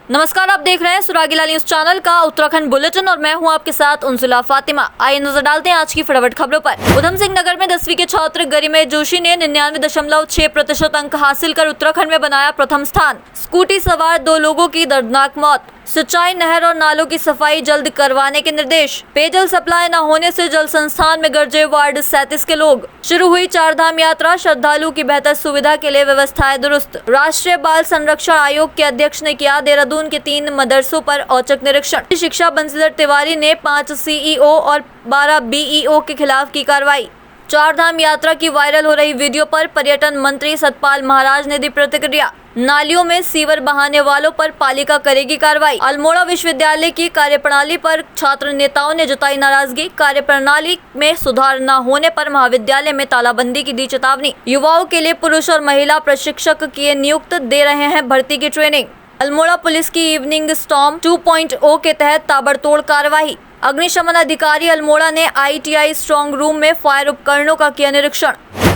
नमस्कार, आप देख रहे हैं सुरागीला न्यूज चैनल का उत्तराखंड बुलेटिन और मैं हूं आपके साथ उनसुला फातिमा। आइए नजर डालते हैं आज की फटाफट खबरों पर। उधम सिंह नगर में 10वीं के छात्र गरिमेश जोशी ने 99.6% अंक हासिल कर उत्तराखंड में बनाया प्रथम स्थान। स्कूटी सवार 2 लोगों की दर्दनाक मौत। सिंचाई, नहर और नालों की सफाई जल्द करवाने के निर्देश। पेयजल सप्लाई न होने से जल संस्थान में गरजे वार्ड 37 के लोग। शुरू हुई 4 धाम यात्रा, श्रद्धालु की बेहतर सुविधा के लिए व्यवस्थाएं दुरुस्त। राष्ट्रीय बाल संरक्षण आयोग के अध्यक्ष ने किया देहरादून के 3 मदरसों पर औचक निरीक्षण। शिक्षा बंसीधर तिवारी ने 5 CEO और 12 BEO के खिलाफ की कार्रवाई। 4 धाम यात्रा की वायरल हो रही वीडियो पर पर्यटन मंत्री सतपाल महाराज ने दी प्रतिक्रिया। नालियों में सीवर बहाने वालों पर पालिका करेगी कार्रवाई। अल्मोड़ा विश्वविद्यालय की कार्यप्रणाली पर छात्र नेताओं ने जताई नाराजगी। कार्यप्रणाली में सुधार न होने पर महाविद्यालय में तालाबंदी की दी चेतावनी। युवाओं के लिए पुरुष और महिला प्रशिक्षक किए नियुक्त, दे रहे हैं भर्ती की ट्रेनिंग। अल्मोड़ा पुलिस की इवनिंग स्टॉर्म 2.0 के तहत ताबड़तोड़ कार्रवाई। अग्निशमन अधिकारी अल्मोड़ा ने ITI स्ट्रांग रूम में फायर उपकरणों का किया निरीक्षण।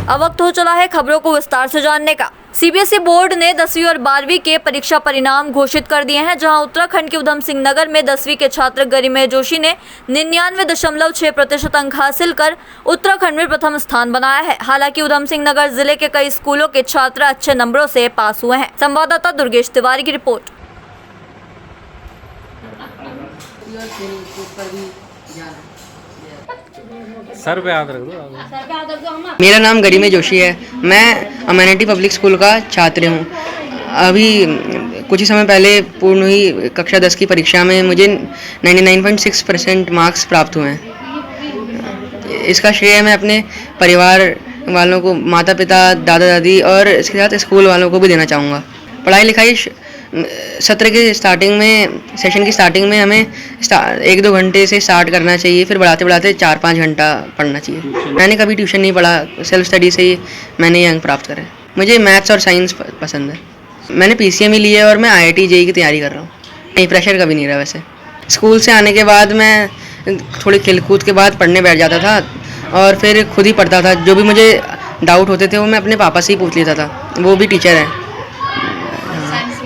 अब वक्त हो चला है खबरों को विस्तार से जानने का। CBSE बोर्ड ने 10वीं और 12वीं के परीक्षा परिणाम घोषित कर दिए हैं, जहां उत्तराखंड के उधम सिंह नगर में 10वीं के छात्र गरिमेश जोशी ने 99.6% अंक हासिल कर उत्तराखंड में प्रथम स्थान बनाया है। हालांकि उधम सिंह नगर जिले के कई स्कूलों के छात्र अच्छे नंबरों से पास हुए हैं। संवाददाता दुर्गेश तिवारी की रिपोर्ट। सर पे याद रख दो। मेरा नाम गरिमेश जोशी है। मैं अमेनिटी पब्लिक स्कूल का छात्र हूँ। अभी कुछ ही समय पहले पूर्ण हुई कक्षा 10 की परीक्षा में मुझे 99.6% मार्क्स प्राप्त हुए हैं। इसका श्रेय मैं अपने परिवार वालों को, माता पिता, दादा दादी और इसके साथ स्कूल वालों को भी देना चाहूँगा। पढ़ाई लिखाई सत्र के स्टार्टिंग में, सेशन की स्टार्टिंग में हमें 1-2 घंटे से स्टार्ट करना चाहिए, फिर बढ़ाते बढ़ाते 4-5 घंटा पढ़ना चाहिए। मैंने कभी ट्यूशन नहीं पढ़ा, सेल्फ स्टडी से ही मैंने ये अंक प्राप्त करे। मुझे मैथ्स और साइंस पसंद है। मैंने PCM ही लिया है और मैं IIT JEE की तैयारी कर रहा हूँ। नहीं, प्रेशर कभी नहीं रहा। वैसे स्कूल से आने के बाद मैं थोड़ी खेलकूद के बाद पढ़ने बैठ जाता था और फिर खुद ही पढ़ता था। जो भी मुझे डाउट होते थे वो मैं अपने पापा से ही पूछ लेता था, वो भी टीचर हैं।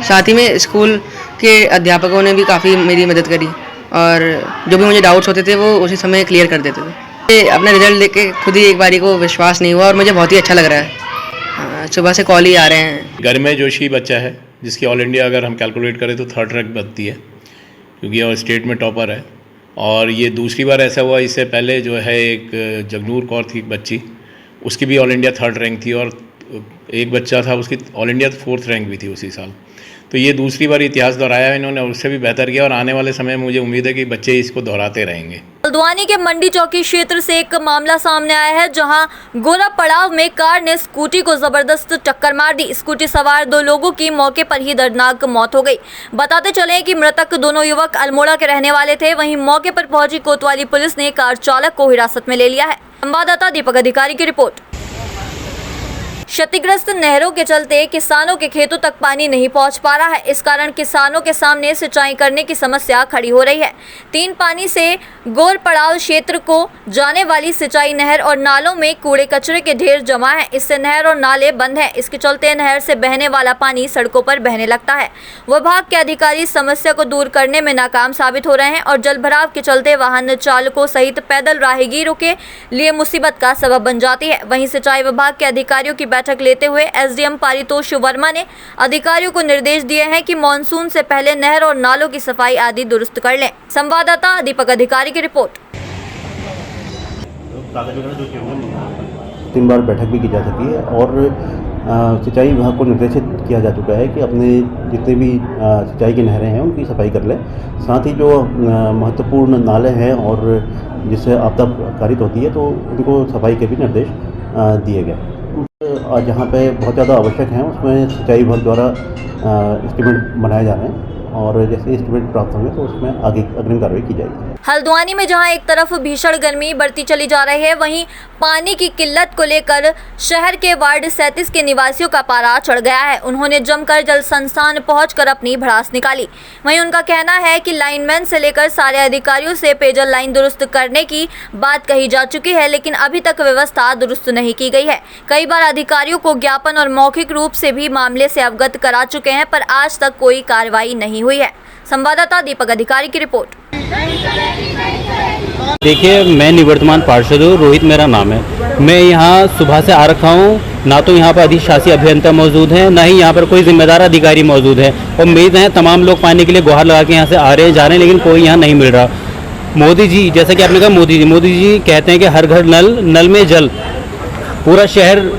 साथ ही में स्कूल के अध्यापकों ने भी काफ़ी मेरी मदद करी और जो भी मुझे डाउट्स होते थे वो उसी समय क्लियर कर देते थे। अपना रिजल्ट देख के खुद ही एक बारी को विश्वास नहीं हुआ और मुझे बहुत ही अच्छा लग रहा है। सुबह से कॉल ही आ रहे हैं। गरिमेश जोशी बच्चा है जिसकी ऑल इंडिया अगर हम कैलकुलेट करें तो 3rd रैंक बनती है, क्योंकि वो स्टेट में टॉपर है। और ये दूसरी बार ऐसा हुआ। इससे पहले जो है एक जगनूर कौर थी बच्ची, उसकी भी ऑल इंडिया 3rd रैंक थी और एक बच्चा था उसकी ऑल इंडिया 4th रैंक भी थी उसी साल। तो ये दूसरी बार इतिहास दोहराया इन्होंने, उससे भी बेहतर किया और आने वाले समय में मुझे उम्मीद है कि बच्चे इसको दोहराते रहेंगे। हल्द्वानी के मंडी चौकी क्षेत्र से एक मामला सामने आया है, जहां गोरा पड़ाव में कार ने स्कूटी को जबरदस्त टक्कर मार दी। स्कूटी सवार 2 लोगों की मौके पर ही दर्दनाक मौत हो गई। बताते चले कि मृतक दोनों युवक अल्मोड़ा के रहने वाले थे। वहीं मौके पर पहुंची कोतवाली पुलिस ने कार चालक को हिरासत में ले लिया है। संवाददाता दीपक अधिकारी की रिपोर्ट। क्षतिग्रस्त नहरों के चलते किसानों के खेतों तक पानी नहीं पहुंच पा रहा है। इस कारण किसानों के सामने सिंचाई करने की समस्या खड़ी हो रही है। 3 पानी से गोर पड़ाव क्षेत्र को जाने वाली सिंचाई नहर और नालों में कूड़े कचरे के ढेर जमा है। इससे नहर और नाले बंद हैं। इसके चलते नहर से बहने वाला पानी सड़कों पर बहने लगता है। विभाग के अधिकारी समस्या को दूर करने में नाकाम साबित हो रहे हैं और जल भराव के चलते वाहन चालकों सहित पैदल राहगीरों के लिए मुसीबत का सबब बन जाती है। वहीं सिंचाई विभाग के अधिकारियों की बैठक लेते हुए SDM पारितोष वर्मा ने अधिकारियों को निर्देश दिए हैं कि मानसून से पहले नहर और नालों की सफाई आदि दुरुस्त कर लें। संवाददाता दीपक अधिकारी की रिपोर्ट। 3 बार बैठक भी की जा चुकी है और सिंचाई विभाग को निर्देशित किया जा चुका है कि अपने जितने भी सिंचाई की नहरें हैं उनकी सफाई कर लें। साथ ही जो महत्वपूर्ण नाले हैं और जिससे आपदा कारित होती है तो उनको सफाई के भी निर्देश दिए गए। जहाँ पे बहुत ज़्यादा आवश्यक हैं उसमें सिंचाई विभाग द्वारा एस्टीमेट बनाए जा रहे हैं और जैसे एस्टीमेट प्राप्त होंगे तो उसमें आगे अग्रिम कार्रवाई की जाएगी। हल्द्वानी में जहां एक तरफ भीषण गर्मी बढ़ती चली जा रही है, वहीं पानी की किल्लत को लेकर शहर के वार्ड 37 के निवासियों का पारा चढ़ गया है। उन्होंने जमकर जल संस्थान पहुंचकर अपनी भड़ास निकाली। वहीं उनका कहना है कि लाइनमैन से लेकर सारे अधिकारियों से पेयजल लाइन दुरुस्त करने की बात कही जा चुकी है, लेकिन अभी तक व्यवस्था दुरुस्त नहीं की गई है। कई बार अधिकारियों को ज्ञापन और मौखिक रूप से भी मामले से अवगत करा चुके हैं, पर आज तक कोई कार्रवाई नहीं हुई है। संवाददाता दीपक अधिकारी की रिपोर्ट। देखिए, मैं निवर्तमान पार्षद हूँ, रोहित मेरा नाम है। मैं यहाँ सुबह से आ रखा हूँ। ना तो यहाँ पर अधिशासी अभियंता मौजूद हैं, ना ही यहाँ पर कोई जिम्मेदार अधिकारी मौजूद है। और उम्मीद है तमाम लोग पानी के लिए गुहार लगा के यहाँ से आ रहे हैं, जा रहे हैं, लेकिन कोई यहाँ नहीं मिल रहा। मोदी जी, जैसा कि आपने कहा, मोदी जी कहते हैं कि हर घर नल, नल में जल। पूरा शहर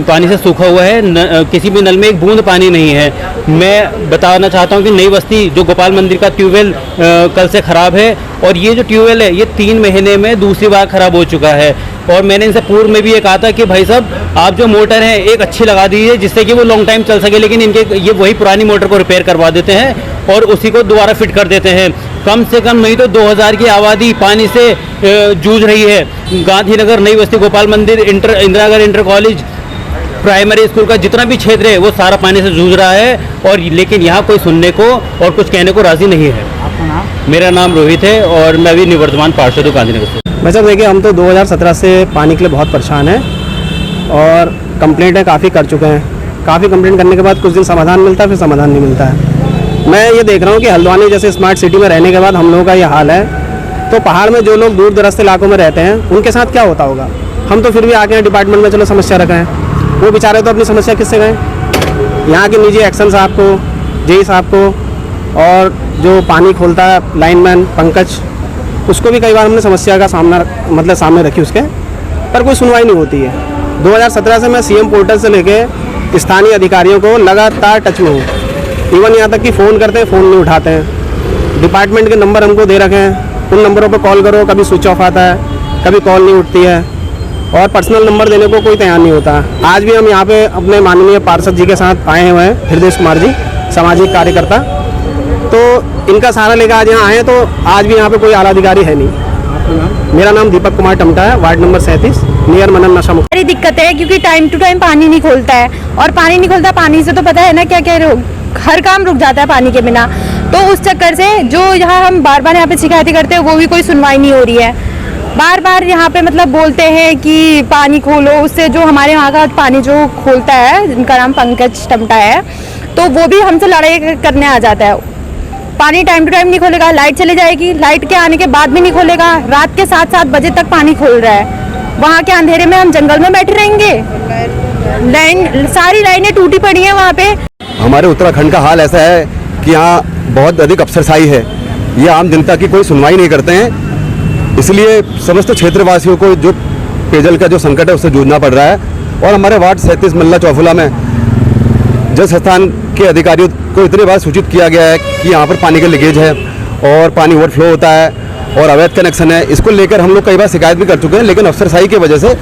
पानी से सूखा हुआ है, किसी भी नल में एक बूंद पानी नहीं है। मैं बताना चाहता हूं कि नई बस्ती जो गोपाल मंदिर का ट्यूबवेल कल से ख़राब है, और ये जो ट्यूबवेल है ये 3 महीने में दूसरी बार ख़राब हो चुका है। और मैंने इनसे पूर्व में भी ये कहा था कि भाई साहब, आप जो मोटर है एक अच्छी लगा दीजिए जिससे कि वो लॉन्ग टाइम चल सके, लेकिन इनके ये वही पुरानी मोटर को रिपेयर करवा देते हैं और उसी को दोबारा फिट कर देते हैं। कम से कम नहीं तो 2000 की आबादी पानी से जूझ रही है। गांधीनगर, नई बस्ती, गोपाल मंदिर, Indira Nagar inter college, primary school का जितना भी क्षेत्र है वो सारा पानी से जूझ रहा है, और लेकिन यहाँ कोई सुनने को और कुछ कहने को राजी नहीं है। आपका नाम? मेरा नाम रोहित है और मैं अभी निवर्तमान पार्षद हूँ गांधीनगर से। भाई साहब देखिए, हम तो 2017 से पानी के लिए बहुत परेशान हैं और कंप्लेंटें काफ़ी कर चुके हैं। काफ़ी कंप्लेंट करने के बाद कुछ दिन समाधान मिलता है, फिर समाधान नहीं मिलता है। मैं ये देख रहा हूँ कि हल्द्वानी जैसे स्मार्ट सिटी में रहने के बाद हम लोगों का ये हाल है, तो पहाड़ में जो लोग दूर दराज इलाकों में रहते हैं उनके साथ क्या होता होगा। हम तो फिर भी आके डिपार्टमेंट में चलो समस्या रखे हैं, वो बेचारे तो अपनी समस्या किससे गए। यहाँ के निजी एक्शन साहब को, जेई साहब को, और जो पानी खोलता है लाइनमैन पंकज, उसको भी कई बार हमने समस्या का सामने रखी उसके, पर कोई सुनवाई नहीं होती है। 2017 से मैं सीएम पोर्टल से लेके स्थानीय अधिकारियों को लगातार टच में हूँ। इवन यहाँ तक कि फ़ोन करते हैं, फ़ोन नहीं उठाते हैं। डिपार्टमेंट के नंबर हमको दे रखे हैं, उन नंबरों पर कॉल करो, कभी स्विच ऑफ आता है, कभी कॉल नहीं उठती है, और पर्सनल नंबर देने को कोई तैयार नहीं होता। आज भी हम यहाँ पे अपने माननीय पार्षद जी के साथ आए हुए हैं, हृदय कुमार जी, सामाजिक कार्यकर्ता, तो इनका सहारा लेकर आज यहाँ आए, तो आज भी यहाँ पे कोई आला अधिकारी है नहीं। मेरा नाम दीपक कुमार टमटा है, वार्ड नंबर 37, नियर मनन नशा मुक्त। सारी दिक्कत है क्योंकि टाइम टू टाइम पानी नहीं खोलता है, और पानी नहीं खोलता, पानी से तो पता है ना क्या क्या हर काम रुक जाता है पानी के बिना। तो उस चक्कर से जो यहाँ हम बार बार यहाँ पे शिकायतें करते हैं, वो भी कोई सुनवाई नहीं हो रही है। बार बार यहाँ पे मतलब बोलते हैं कि पानी खोलो, उससे जो हमारे यहाँ का पानी जो खोलता है, जिनका नाम पंकज टमटा है, तो वो भी हमसे लड़ाई करने आ जाता है। पानी टाइम टू टाइम नहीं खोलेगा, लाइट चली जाएगी, लाइट के आने के बाद भी नहीं खोलेगा, रात के 7-7 बजे तक पानी खोल रहा है। वहाँ के अंधेरे में हम जंगल में बैठे रहेंगे। सारी लाइनें टूटी पड़ी हैं वहाँ पे। हमारे उत्तराखंड का हाल ऐसा है कि यहाँ बहुत अधिक अफसरशाही है, ये आम जनता की कोई सुनवाई नहीं करते हैं। इसलिए समस्त क्षेत्रवासियों को जो पेयजल का जो संकट है उससे जूझना पड़ रहा है। और हमारे वार्ड 37 मल्ला चौफुला में जल संस्थान के अधिकारियों को इतनी बार सूचित किया गया है कि यहाँ पर पानी का लीकेज है और पानी ओवरफ्लो होता है और अवैध कनेक्शन है। इसको लेकर हम लोग कई बार शिकायत भी कर चुके हैं, लेकिन अफसरशाही की वजह से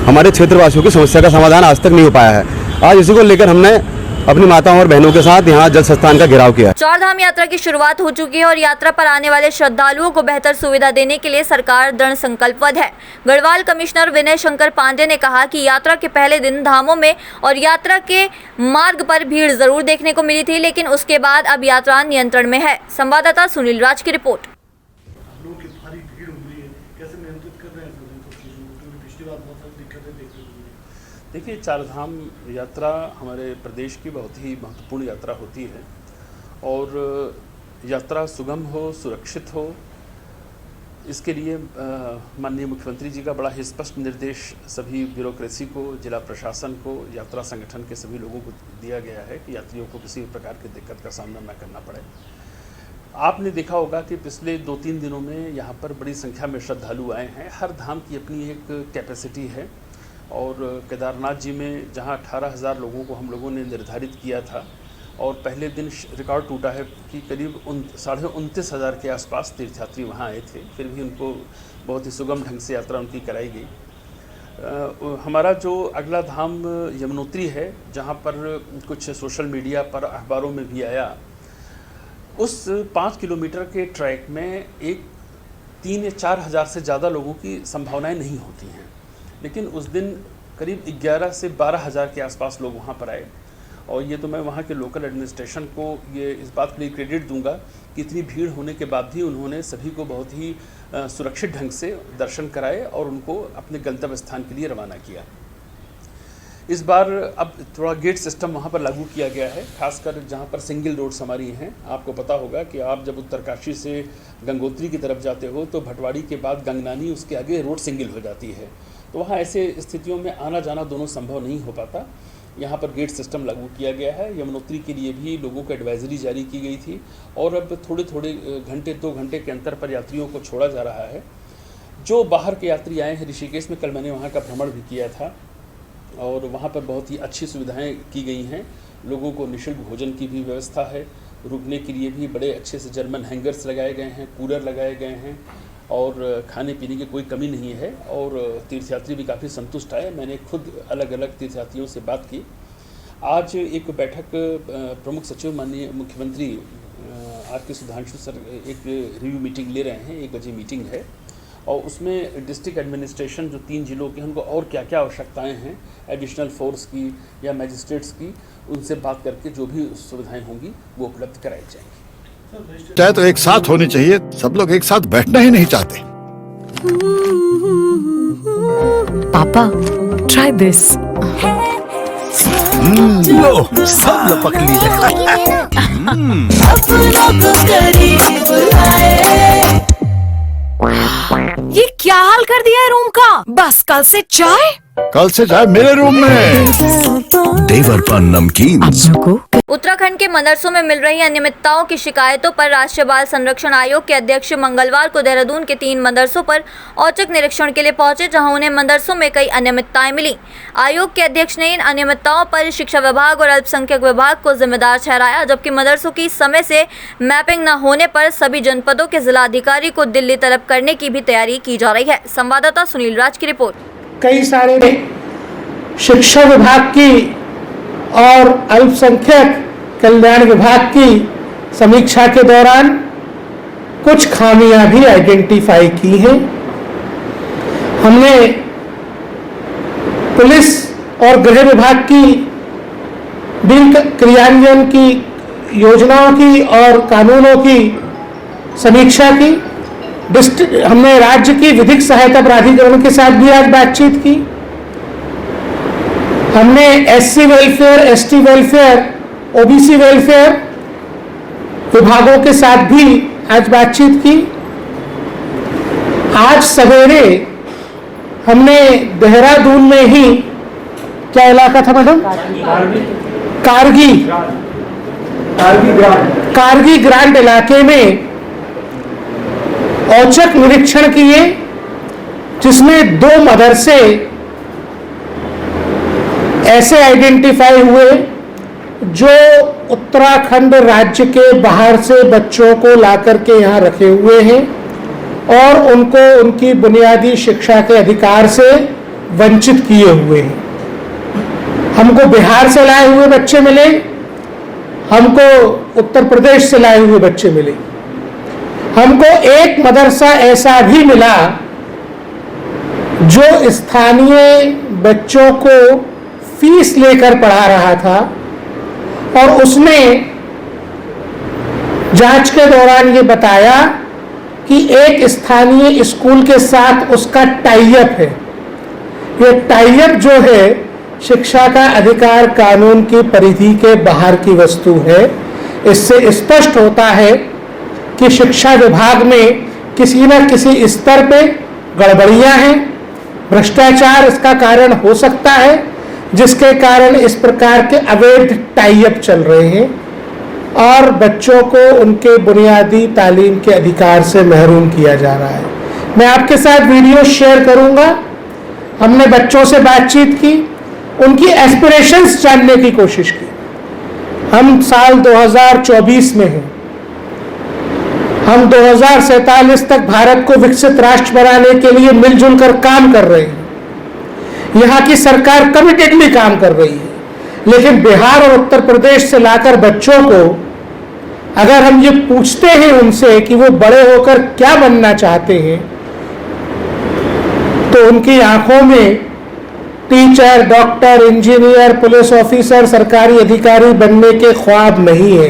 हमारे क्षेत्रवासियों की समस्या का समाधान आज तक नहीं हो पाया है। आज इसी को लेकर हमने अपनी माताओं और बहनों के साथ यहाँ जल संस्थान का घेराव किया। चारधाम यात्रा की शुरुआत हो चुकी है और यात्रा पर आने वाले श्रद्धालुओं को बेहतर सुविधा देने के लिए सरकार दृढ़ संकल्पबद्ध है। गढ़वाल कमिश्नर विनय शंकर पांडे ने कहा कि यात्रा के पहले दिन धामों में और यात्रा के मार्ग पर भीड़ जरूर देखने को मिली थी, लेकिन उसके बाद अब यात्रा नियंत्रण में है। संवाददाता सुनील राज की रिपोर्ट। देखिए, चारधाम यात्रा हमारे प्रदेश की बहुत ही महत्वपूर्ण यात्रा होती है, और यात्रा सुगम हो, सुरक्षित हो, इसके लिए माननीय मुख्यमंत्री जी का बड़ा ही स्पष्ट निर्देश सभी ब्यूरोक्रेसी को, जिला प्रशासन को, यात्रा संगठन के सभी लोगों को दिया गया है कि यात्रियों को किसी भी प्रकार की दिक्कत का सामना न करना पड़े। आपने देखा होगा कि पिछले 2-3 दिनों में यहाँ पर बड़ी संख्या में श्रद्धालु आए हैं। हर धाम की अपनी एक कैपेसिटी है, और केदारनाथ जी में जहाँ 18,000 लोगों को हम लोगों ने निर्धारित किया था, और पहले दिन रिकॉर्ड टूटा है कि करीब 29,500 के आसपास तीर्थयात्री वहाँ आए थे। फिर भी उनको बहुत ही सुगम ढंग से यात्रा उनकी कराई गई। हमारा जो अगला धाम यमुनोत्री है, जहाँ पर कुछ सोशल मीडिया पर, अखबारों में भी आया, उस 5 किलोमीटर के ट्रैक में एक 3 या 4 हज़ार से ज़्यादा लोगों की संभावनाएं नहीं होती हैं, लेकिन उस दिन करीब 11 से 12 हज़ार के आसपास लोग वहाँ पर आए। और ये तो मैं वहाँ के लोकल एडमिनिस्ट्रेशन को ये इस बात के लिए क्रेडिट दूंगा कि इतनी भीड़ होने के बाद भी उन्होंने सभी को बहुत ही सुरक्षित ढंग से दर्शन कराए और उनको अपने गंतव्य स्थान के लिए रवाना किया। इस बार अब थोड़ा गेट सिस्टम वहाँ पर लागू किया गया है, खासकर जहाँ पर सिंगल रोड्स हमारी हैं। आपको पता होगा कि आप जब उत्तरकाशी से गंगोत्री की तरफ जाते हो तो भटवाड़ी के बाद गंगनानी, उसके आगे रोड सिंगल हो जाती है, तो वहाँ ऐसे स्थितियों में आना जाना दोनों संभव नहीं हो पाता। यहाँ पर गेट सिस्टम लागू किया गया है। यमुनोत्री के लिए भी लोगों को एडवाइजरी जारी की गई थी और अब थोड़े थोड़े घंटे 2 घंटे के अंतर पर यात्रियों को छोड़ा जा रहा है। जो बाहर के यात्री आए हैं ऋषिकेश में, कल मैंने वहाँ का भ्रमण भी किया था और वहाँ पर बहुत ही अच्छी सुविधाएं की गई हैं। लोगों को निःशुल्क भोजन की भी व्यवस्था है, रुकने के लिए भी बड़े अच्छे से जर्मन हैंगर्स लगाए गए हैं, कूलर लगाए गए हैं और खाने पीने की कोई कमी नहीं है और तीर्थयात्री भी काफ़ी संतुष्ट आए। मैंने खुद अलग अलग तीर्थयात्रियों से बात की। आज एक बैठक प्रमुख सचिव माननीय मुख्यमंत्री आर.के. सुधांशु सर एक रिव्यू मीटिंग ले रहे हैं, 1 बजे मीटिंग है और उसमें डिस्ट्रिक्ट एडमिनिस्ट्रेशन जो 3 जिलों के हैं उनको और क्या क्या आवश्यकताएं हैं एडिशनल फोर्स की या मैजिस्ट्रेट्स की, उनसे बात करके जो भी सुविधाएं होंगी वो उपलब्ध कराई जाएंगी। चाहे तो एक साथ होनी चाहिए, सब लोग एक साथ बैठना ही नहीं चाहते। पापा ट्राई दिस। लो सब लपक लिए। ये क्या हाल कर दिया है रूम का? बस कल से चाय मेरे रूम में। देवर पान नमकीन। उत्तराखंड के मदरसों में मिल रही अनियमितताओं की शिकायतों पर राष्ट्रीय बाल संरक्षण आयोग के अध्यक्ष मंगलवार को देहरादून के 3 मदरसों पर औचक निरीक्षण के लिए पहुंचे, जहां उन्हें मदरसों में कई अनियमितताएं मिली। आयोग के अध्यक्ष ने इन अनियमितताओं पर शिक्षा विभाग और अल्पसंख्यक विभाग को जिम्मेदार ठहराया, जबकि मदरसों की समय से मैपिंग न होने पर सभी जनपदों के जिलाधिकारी को दिल्ली तलब करने की भी तैयारी की जा रही है। संवाददाता सुनील राज की रिपोर्ट। कई सारे शिक्षा विभाग की और अल्पसंख्यक कल्याण विभाग की समीक्षा के दौरान कुछ खामियां भी आइडेंटिफाई की हैं। हमने पुलिस और गृह विभाग की बिल क्रियान्वयन की योजनाओं की और कानूनों की समीक्षा की। हमने राज्य की विधिक सहायता प्राधिकरण के साथ भी आज बातचीत की। हमने SC welfare, ST welfare, OBC welfare विभागों के साथ भी आज बातचीत की। आज सवेरे हमने देहरादून में ही, क्या इलाका था मैडम? कारगी ग्रांट इलाके में औचक निरीक्षण किए, जिसमें 2 मदरसे ऐसे आइडेंटिफाई हुए जो उत्तराखंड राज्य के बाहर से बच्चों को लाकर के यहाँ रखे हुए हैं और उनको उनकी बुनियादी शिक्षा के अधिकार से वंचित किए हुए हैं। हमको बिहार से लाए हुए बच्चे मिले, हमको उत्तर प्रदेश से लाए हुए बच्चे मिले। हमको एक मदरसा ऐसा भी मिला जो स्थानीय बच्चों को फीस लेकर पढ़ा रहा था और उसने जांच के दौरान ये बताया कि एक स्थानीय स्कूल के साथ उसका टाई अप है। ये टाई अप जो है शिक्षा का अधिकार कानून की परिधि के बाहर की वस्तु है। इससे स्पष्ट होता है कि शिक्षा विभाग में किसी न किसी स्तर पे गड़बड़ियां हैं, भ्रष्टाचार इसका कारण हो सकता है, जिसके कारण इस प्रकार के अवैध टाई अप चल रहे हैं और बच्चों को उनके बुनियादी तालीम के अधिकार से महरूम किया जा रहा है। मैं आपके साथ वीडियो शेयर करूंगा। हमने बच्चों से बातचीत की, उनकी एस्पिरेशंस जानने की कोशिश की। हम साल 2024 में हैं। हम 2047 तक भारत को विकसित राष्ट्र बनाने के लिए मिलजुल कर काम कर रहे हैं। यहाँ की सरकार कमिटेडली काम कर रही है, लेकिन बिहार और उत्तर प्रदेश से लाकर बच्चों को अगर हम ये पूछते हैं उनसे कि वो बड़े होकर क्या बनना चाहते हैं, तो उनकी आंखों में teacher, doctor, engineer, police officer, सरकारी अधिकारी बनने के ख्वाब नहीं है।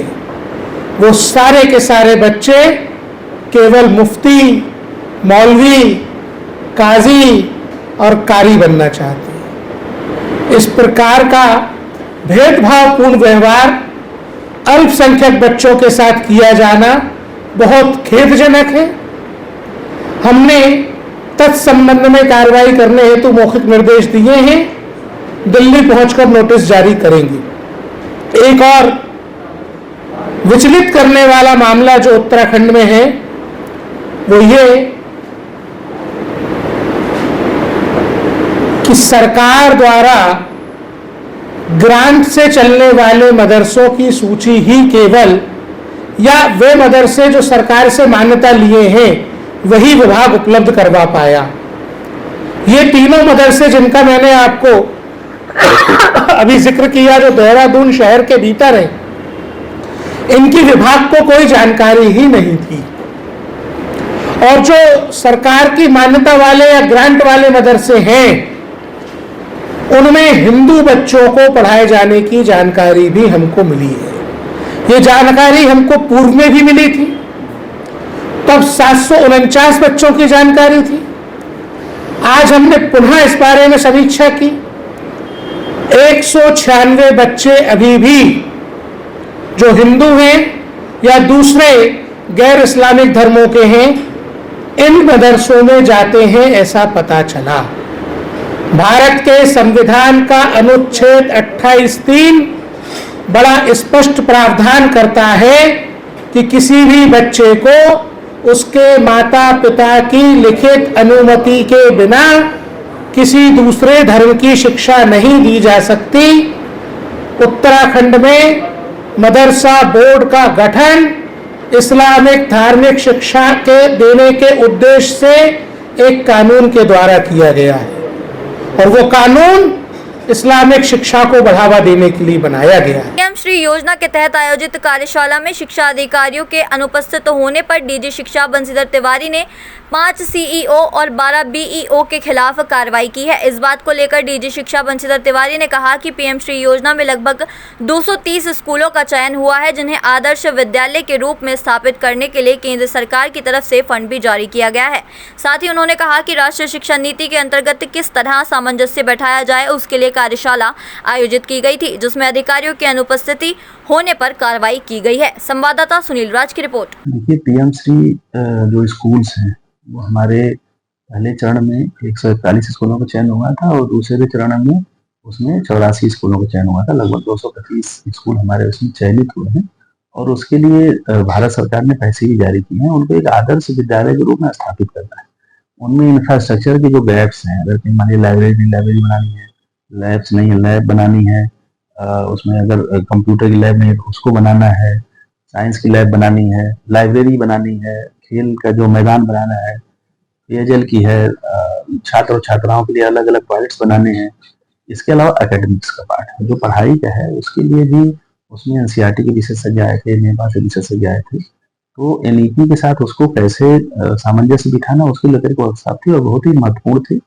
वो सारे के सारे बच्चे केवल मुफ्ती, मौलवी, काजी और कारी बनना चाहते हैं। इस प्रकार का भेदभावपूर्ण व्यवहार अल्पसंख्यक बच्चों के साथ किया जाना बहुत खेदजनक है। हमने तत्संबंध में कार्रवाई करने हेतु मौखिक निर्देश दिए हैं, दिल्ली पहुंचकर नोटिस जारी करेंगे। एक और विचलित करने वाला मामला जो उत्तराखंड में है वो ये कि सरकार द्वारा ग्रांट से चलने वाले मदरसों की सूची ही केवल, या वे मदरसे जो सरकार से मान्यता लिए हैं वही विभाग उपलब्ध करवा पाया। ये तीनों मदरसे जिनका मैंने आपको अभी जिक्र किया, जो देहरादून शहर के भीतर है, इनकी विभाग को कोई जानकारी ही नहीं थी। और जो सरकार की मान्यता वाले या ग्रांट वाले मदरसे हैं, उनमें हिंदू बच्चों को पढ़ाए जाने की जानकारी भी हमको मिली है। ये जानकारी हमको पूर्व में भी मिली थी, तब 749 बच्चों की जानकारी थी। आज हमने पुनः इस बारे में समीक्षा की, 196 बच्चे अभी भी जो हिंदू हैं या दूसरे गैर इस्लामिक धर्मों के हैं, इन मदरसों में जाते हैं, ऐसा पता चला। भारत के संविधान का अनुच्छेद 28(3) बड़ा स्पष्ट प्रावधान करता है कि किसी भी बच्चे को उसके माता पिता की लिखित अनुमति के बिना किसी दूसरे धर्म की शिक्षा नहीं दी जा सकती। उत्तराखंड में मदरसा बोर्ड का गठन इस्लामिक धार्मिक शिक्षा के देने के उद्देश्य से एक कानून के द्वारा किया गया है, और वो कानून इस्लामिक शिक्षा को बढ़ावा देने के लिए बनाया गया है। पीएम श्री योजना के तहत आयोजित कार्यशाला में शिक्षा अधिकारियों के अनुपस्थित होने पर डीजी शिक्षा बंशीधर तिवारी ने 5 सीईओ और 12 बीईओ के खिलाफ कार्रवाई की है। इस बात को लेकर डीजी शिक्षा बंशीधर तिवारी ने कहा कि पीएम श्री योजना में लगभग 230 स्कूलों का चयन हुआ है, जिन्हें आदर्श विद्यालय के रूप में स्थापित करने के लिए केंद्र सरकार की तरफ से फंड भी जारी किया गया है। साथ ही उन्होंने कहा कि राष्ट्रीय शिक्षा नीति के अंतर्गत किस तरह सामंजस्य बैठाया जाए, उसके लिए कार्यशाला आयोजित की गई थी, जिसमें अधिकारियों की अनुपस्थिति होने पर कार्रवाई की गई है। संवाददाता सुनील राज की रिपोर्ट। देखिए, पीएम श्री जो स्कूल्स हैं वो हमारे पहले चरण में 141 स्कूलों का चयन हुआ था, और दूसरे चरण में उसमें 84 स्कूलों का चयन हुआ था। लगभग 225 स्कूल हमारे उसमें चयनित हुए हैं, और उसके लिए भारत सरकार ने पैसे भी जारी किए हैं। उनको एक आदर्श विद्यालय के रूप में स्थापित करना है। उनमें इंफ्रास्ट्रक्चर के जो गैप्स हैं, अगर कहीं मान लीजिए लाइब्रेरी बनानी है, लैब्स नहीं है, लैब बनानी है, उसमें अगर कंप्यूटर की लैब नहीं है तो उसको बनाना है, साइंस की लैब बनानी है, लाइब्रेरी बनानी है, खेल का जो मैदान बनाना है, पेयजल की है, छात्र और छात्राओं के लिए अलग अलग टॉयलेट्स बनाने हैं। इसके अलावा एकेडमिक्स का पार्ट है, जो पढ़ाई का है, उसके लिए भी उसमें एनसीईआरटी के विशेषज्ञ आए थे, नेपाल से विशेषज्ञ आए थे। तो एनईपी के साथ उसको कैसे सामंजस्य बिठाना, उसके लेकर के वर्कशॉप थी और बहुत ही महत्वपूर्ण थी।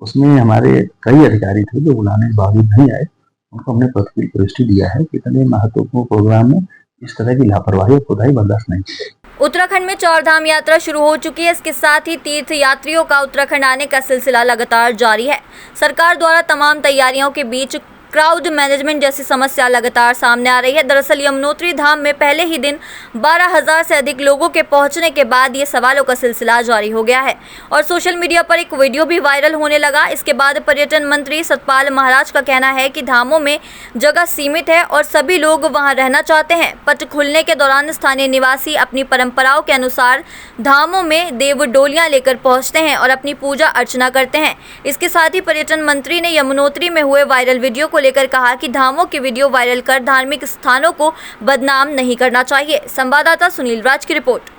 उसमें हमारे कई अधिकारी थे जो बुलाने के बावजूद नहीं आए, उनको हमने प्रतिकूल प्रविष्टि दिया है कि इतने महत्वपूर्ण प्रोग्राम में इस तरह की लापरवाही और कोताही बर्दाश्त नहीं की। उत्तराखंड में 4 धाम यात्रा शुरू हो चुकी है। इसके साथ ही तीर्थ यात्रियों का उत्तराखंड आने का सिलसिला लगातार जारी है। सरकार द्वारा तमाम तैयारियों के बीच क्राउड मैनेजमेंट जैसी समस्या लगातार सामने आ रही है। दरअसल यमुनोत्री धाम में पहले ही दिन 12,000 से अधिक लोगों के पहुंचने के बाद ये सवालों का सिलसिला जारी हो गया है और सोशल मीडिया पर एक वीडियो भी वायरल होने लगा। इसके बाद पर्यटन मंत्री सतपाल महाराज का कहना है कि धामों में जगह सीमित है और सभी लोग वहां रहना चाहते हैं। पट खुलने के दौरान स्थानीय निवासी अपनी परंपराओं के अनुसार धामों में देव डोलियां लेकर पहुँचते हैं और अपनी पूजा अर्चना करते हैं। इसके साथ ही पर्यटन मंत्री ने यमुनोत्री में हुए वायरल वीडियो को लेकर कहा कि धामों की वीडियो वायरल कर धार्मिक स्थानों को बदनाम नहीं करना चाहिए। संवाददाता सुनील राज की रिपोर्ट।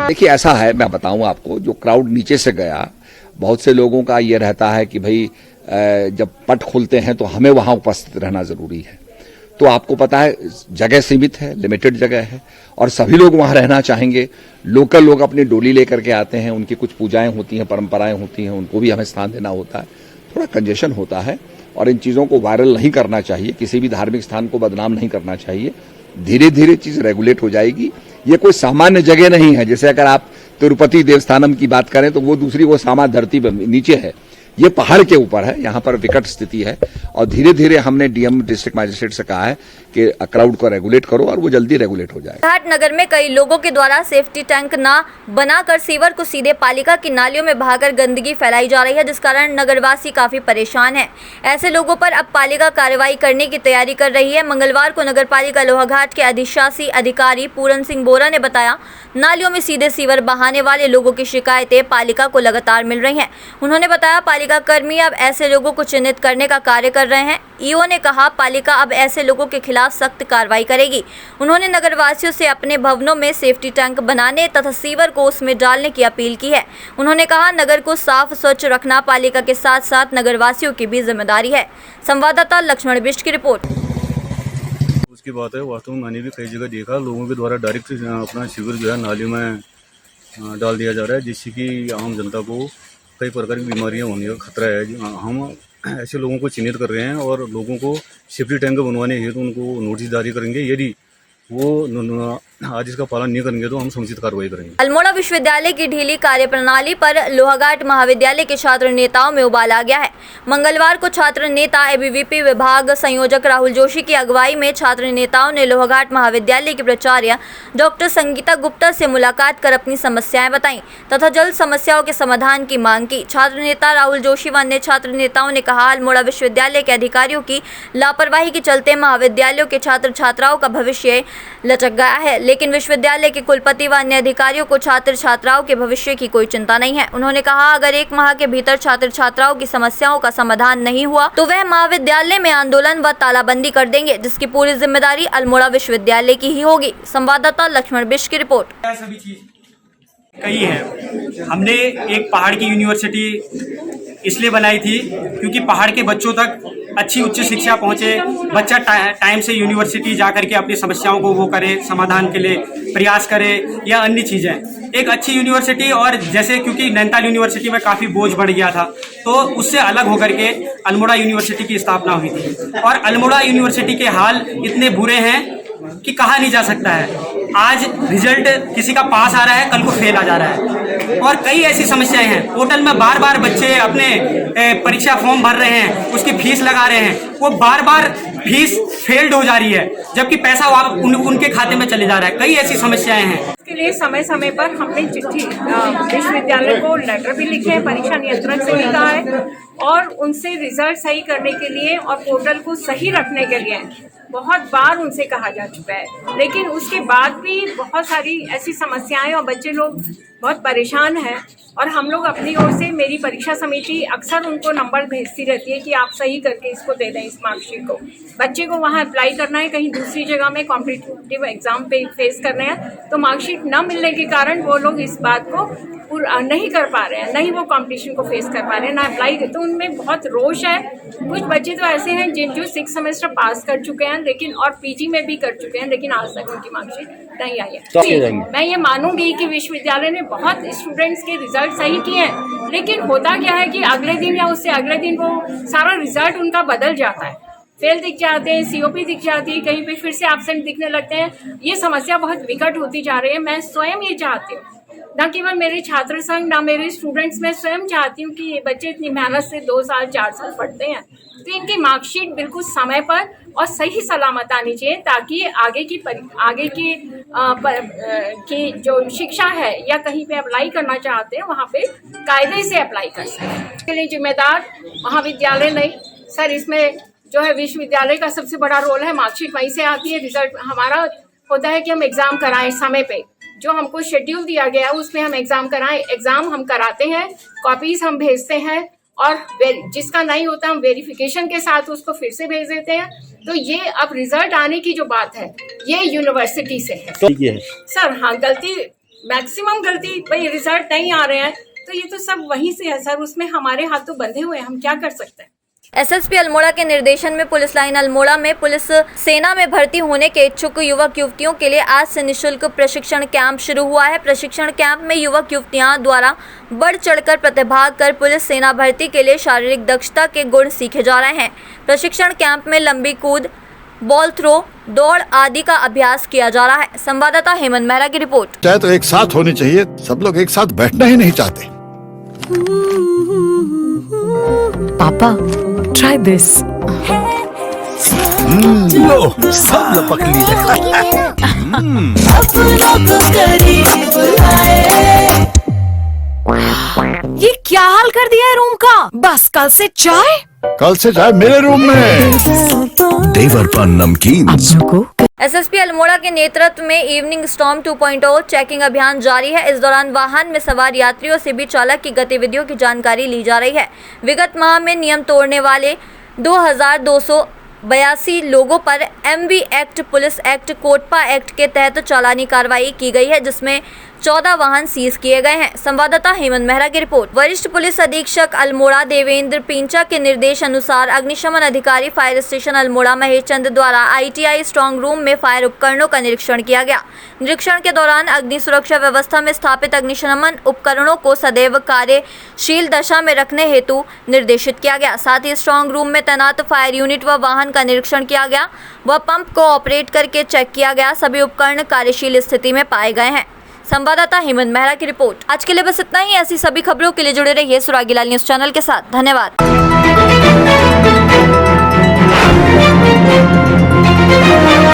देखिए, ऐसा है, मैं बताऊं आपको, जो क्राउड नीचे से गया, बहुत से लोगों का ये रहता है कि भाई जब पट खोलते हैं तो हमें वहां उपस्थित रहना जरूरी है। तो आपको पता है जगह सीमित है, लिमिटेड जगह है और सभी लोग वहां रहना चाहेंगे। लोकल लोग अपनी डोली लेकर के आते हैं, उनकी कुछ पूजाएं होती हैं, परंपराएं होती हैं, उनको भी हमें स्थान देना होता है, थोड़ा कंजेशन होता है और इन चीज़ों को वायरल नहीं करना चाहिए, किसी भी धार्मिक स्थान को बदनाम नहीं करना चाहिए। धीरे धीरे चीज़ रेगुलेट हो जाएगी। ये कोई सामान्य जगह नहीं है, जैसे अगर आप तिरुपति देवस्थानम की बात करें तो वो दूसरी, वो सामान्य धरती पर नीचे है, ये पहाड़ के ऊपर है, यहाँ पर विकट स्थिति है और धीरे धीरे हमने डीएम डिस्ट्रिक्ट मजिस्ट्रेट से कहा है कि क्राउड को रेगुलेट करो और वो जल्दी रेगुलेट हो जाए। घाट नगर में कई लोगों के द्वारा सेफ्टी टैंक न बनाकर सीवर को सीधे पालिका की नालियों में बहाकर गंदगी फैलाई जा रही है, जिस कारण नगरवासी काफी परेशान हैं। ऐसे लोगों पर अब पालिका कार्रवाई करने की तैयारी कर रही है। मंगलवार को नगर पालिका लोहाघाट के अधिशासी अधिकारी पूरन सिंह बोरा ने बताया, नालियों में सीधे सीवर बहाने वाले लोगों की शिकायतें पालिका को लगातार मिल रही हैं। उन्होंने बताया, पालिका कर्मी अब ऐसे लोगों को चिन्हित करने का कार्य कर रहे हैं। ईओ ने कहा, पालिका अब ऐसे लोगों के खिलाफ सख्त कार्रवाई करेगी। उन्होंने नगरवासियों से अपने भवनों में सेफ्टी टैंक बनाने तथा सीवर को उसमें डालने की अपील की है। उन्होंने कहा, नगर को साफ स्वच्छ रखना पालिका के साथ साथ नगरवासियों की भी जिम्मेदारी है। संवाददाता लक्ष्मण बिष्ट की रिपोर्ट। उसकी बात है, वास्तव में मैंने भी कई जगह देखा, लोगों के द्वारा डायरेक्ट अपना सीवर जो है नालियों में डाल दिया जा रहा है, जिससे कि आम जनता को कई प्रकार की बीमारियां होने का खतरा है। हम ऐसे लोगों को चिन्हित कर रहे हैं और लोगों को सेफ्टी टैंक बनवाने हेतु उनको नोटिस जारी करेंगे। यदि वो आज इसका पालन नहीं करेंगे तो हम समुचित कार्रवाई करेंगे। अल्मोड़ा विश्वविद्यालय की ढीली कार्यप्रणाली पर लोहाघाट महाविद्यालय के छात्र नेताओं में उबाल आ गया है। मंगलवार को छात्र नेता एबीवीपी विभाग संयोजक राहुल जोशी की अगुवाई में छात्र नेताओं ने लोहाघाट महाविद्यालय की प्राचार्य डॉक्टर संगीता गुप्ता से मुलाकात कर अपनी समस्याएं बताईं तथा जल्द समस्याओं के समाधान की मांग की। छात्र नेता राहुल जोशी व अन्य छात्र नेताओं ने कहा, अल्मोड़ा विश्वविद्यालय के अधिकारियों की लापरवाही के चलते महाविद्यालयों के छात्र छात्राओं का भविष्य लचक गया है, लेकिन विश्वविद्यालय के कुलपति व अन्य अधिकारियों को छात्र छात्राओं के भविष्य की कोई चिंता नहीं है। उन्होंने कहा, अगर 1 माह के भीतर छात्र छात्राओं की समस्याओं का समाधान नहीं हुआ तो वह महाविद्यालय में आंदोलन व तालाबंदी कर देंगे, जिसकी पूरी जिम्मेदारी अल्मोड़ा विश्वविद्यालय की ही होगी। संवाददाता लक्ष्मण बिष्ट की रिपोर्ट। सभी चीज कई है। हमने एक पहाड़ की यूनिवर्सिटी इसलिए बनाई थी क्योंकि पहाड़ के बच्चों तक अच्छी उच्च शिक्षा पहुंचे, बच्चा टाइम से यूनिवर्सिटी जा करके अपनी समस्याओं को वो करे, समाधान के लिए प्रयास करे या अन्य चीज़ें। एक अच्छी यूनिवर्सिटी और जैसे क्योंकि नैनीताल यूनिवर्सिटी में काफ़ी बोझ बढ़ गया था तो उससे अलग होकर के अल्मोड़ा यूनिवर्सिटी की स्थापना हुई थी और अल्मोड़ा यूनिवर्सिटी के हाल इतने बुरे हैं कि कहा नहीं जा सकता है। आज रिजल्ट किसी का पास आ रहा है, कल को फेल आ जा रहा है और कई ऐसी समस्याएं हैं। पोर्टल में बार बार बच्चे अपने परीक्षा फॉर्म भर रहे हैं, उसकी फीस लगा रहे हैं, वो बार बार फीस फेल्ड हो जा रही है जबकि पैसा उनके खाते में चले जा रहा है। कई ऐसी समस्याएं हैं। इसके लिए समय समय पर हमने चिट्ठी विश्वविद्यालय को लेटर भी लिखे हैं, परीक्षा नियंत्रक से भी कहा है और उनसे रिजल्ट सही करने के लिए और पोर्टल को सही रखने के लिए बहुत बार उनसे कहा जा चुका है, लेकिन उसके बाद भी बहुत सारी ऐसी समस्याएं और बच्चे लोग बहुत परेशान हैं और हम लोग अपनी ओर से, मेरी परीक्षा समिति अक्सर उनको नंबर भेजती रहती है कि आप सही करके इसको दे दें, इस मार्कशीट को। बच्चे को वहाँ अप्लाई करना है, कहीं दूसरी जगह में कॉम्पिटिटिव एग्जाम पे फेस करना है तो मार्कशीट न मिलने के कारण वो लोग इस बात को नहीं कर पा रहे हैं, नहीं वो कंपटीशन को फेस कर पा रहे हैं, ना अप्लाई। तो उनमें बहुत रोष है। कुछ बच्चे तो ऐसे हैं जो 6 सेमेस्टर पास कर चुके हैं लेकिन और पीजी में भी कर चुके हैं, लेकिन आज तक उनकी मार्कशीट नहीं आई है। मैं ये मानूंगी कि विश्वविद्यालय ने बहुत स्टूडेंट्स के रिजल्ट सही किए हैं, लेकिन होता क्या है कि अगले दिन या उससे अगले दिन वो सारा रिजल्ट उनका बदल जाता है, फेल दिख जाते हैं, सीओपी दिख जाती है, कहीं पे फिर से एब्सेंट दिखने लगते हैं। ये समस्या बहुत विकट होती जा रही है। मैं स्वयं ये चाहती हूँ, न केवल मेरे छात्र संघ, ना मेरे स्टूडेंट्स, मैं स्वयं चाहती हूँ कि ये बच्चे इतनी मेहनत से 2 साल 4 साल पढ़ते हैं तो इनकी मार्कशीट बिल्कुल समय पर और सही सलामत आनी चाहिए ताकि आगे की जो शिक्षा है या कहीं पे अप्लाई करना चाहते हैं वहाँ पे कायदे से अप्लाई कर सकें। इसके लिए जिम्मेदार महाविद्यालय नहीं सर, इसमें जो है विश्वविद्यालय का सबसे बड़ा रोल है। मार्कशीट वहीं से आती है, रिजल्ट हमारा होता है कि हम एग्ज़ाम कराएं समय पे, जो हमको शेड्यूल दिया गया है उसमें हम एग्ज़ाम कराएं। एग्ज़ाम हम कराते हैं, कॉपीज़ हम भेजते हैं और जिसका नहीं होता हम वेरिफिकेशन के साथ उसको फिर से भेज देते हैं। तो ये अब रिजल्ट आने की जो बात है ये यूनिवर्सिटी से है। सर हाँ, गलती मैक्सिमम गलती, भाई रिजल्ट नहीं आ रहे हैं तो ये तो सब वहीं से है सर, उसमें हमारे हाथ तो बंधे हुए हैं, हम क्या कर सकते हैं। एसएसपी अल्मोड़ा के निर्देशन में पुलिस लाइन अल्मोड़ा में पुलिस सेना में भर्ती होने के इच्छुक युवक युवतियों के लिए आज से निःशुल्क प्रशिक्षण कैंप शुरू हुआ है। प्रशिक्षण कैंप में युवक युवतियां द्वारा बढ़ चढ़कर प्रतिभाग कर पुलिस सेना भर्ती के लिए शारीरिक दक्षता के गुण सीखे जा रहे हैं। प्रशिक्षण कैंप में लंबी कूद, बॉल थ्रो, दौड़ आदि का अभ्यास किया जा रहा है। संवाददाता हेमंत मेहरा की रिपोर्ट। चाहे तो एक साथ होनी चाहिए, सब लोग एक साथ बैठना ही नहीं चाहते। पापा ट्राई दिस। लो सब लपक लिए। ये क्या हाल कर दिया है रूम का? बस कल से चाय मेरे रूम में। देवर पान नमकीन। एसएसपी अल्मोड़ा के नेतृत्व में इवनिंग स्टॉर्म 2.0 चेकिंग अभियान जारी है। इस दौरान वाहन में सवार यात्रियों से भी चालक की गतिविधियों की जानकारी ली जा रही है। विगत माह में नियम तोड़ने वाले 2282 लोगों पर MV act, police act, COTPA act के तहत चालानी कार्रवाई की गई है, जिसमें 14 वाहन सीज किए गए हैं। संवाददाता हेमंत मेहरा की रिपोर्ट। वरिष्ठ पुलिस अधीक्षक अल्मोड़ा देवेंद्र पिंचा के निर्देश अनुसार अग्निशमन अधिकारी फायर स्टेशन अल्मोड़ा महेश चंद द्वारा ITI स्ट्रांग रूम में फायर उपकरणों का निरीक्षण किया गया। निरीक्षण के दौरान अग्नि सुरक्षा व्यवस्था में स्थापित अग्निशमन उपकरणों को सदैव कार्यशील दशा में रखने हेतु निर्देशित किया गया। साथ ही स्ट्रांग रूम में तैनात फायर यूनिट व वाहन का निरीक्षण किया गया व पंप को ऑपरेट करके चेक किया गया। सभी उपकरण कार्यशील स्थिति में पाए गए हैं। संवाददाता हेमंत मेहरा की रिपोर्ट। आज के लिए बस इतना ही। ऐसी सभी खबरों के लिए जुड़े रहिए सुरागीलाल न्यूज चैनल के साथ। धन्यवाद।